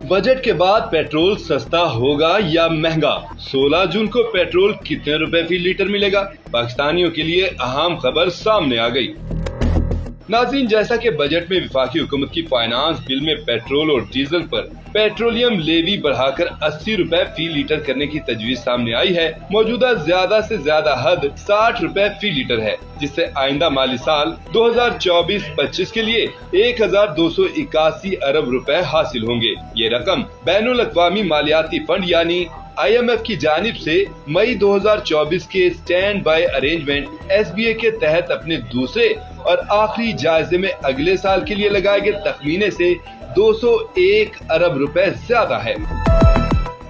Budget के बाद petrol सस्ता होगा या महंगा? 16 जून को पेट्रोल कितने रुपए फी लीटर मिलेगा? पाकिस्तानियों के लिए अहम खबर सामने आ गई। नाज़रीन, जैसा कि बजट में वफाकी हुकूमत की फाइनेंस बिल में पेट्रोल और डीजल पर पेट्रोलियम लेवी बढ़ाकर 80 रुपए फी लीटर करने की तजवीज सामने आई है, मौजूदा ज्यादा से ज्यादा हद 60 रुपए फी लीटर है, जिससे आइंदा माली साल 2024-25 के लिए 1281 अरब रुपए हासिल होंगे। ये रकम बैनुल अक़वामी मालियाती फंड यानी IMF की जानिब से मई 2024 के स्टैंड बाय अरेंजमेंट SBA के तहत अपने दूसरे और आखिरी जायजे में अगले साल के लिए लगाए गए तखमीने से 201 अरब रुपए ज्यादा है।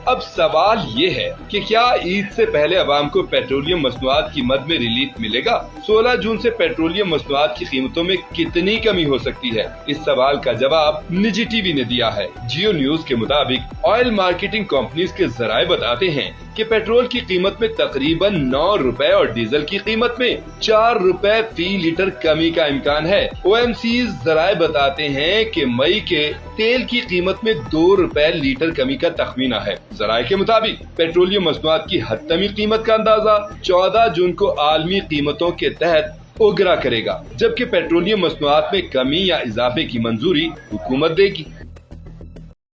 अब सवाल ये है कि क्या ईद से पहले अवाम को पेट्रोलियम मसनूआत की मद में रिलीफ मिलेगा? 16 जून से पेट्रोलियम मसनूआत की कीमतों में कितनी कमी हो सकती है? इस सवाल का जवाब निजी टीवी ने दिया है। जियो न्यूज के मुताबिक ऑयल मार्केटिंग कंपनीज के जराए बताते हैं कि पेट्रोल की कीमत में तकरीबन 9 रुपए और डीजल की कीमत में 4 रुपए फी लीटर कमी का इम्कान है। OMC's जराए बताते हैं कि मई के तेल की कीमत में 2 रुपए लीटर कमी का तखमीना है। जराए के मुताबिक पेट्रोलियम मसनूआत की हतमी कीमत का अंदाजा 14 जून को आलमी कीमतों के तहत उगरा करेगा, जबकि पेट्रोलियम मसनूआत में कमी या इजाफे की मंजूरी हुकूमत देगी।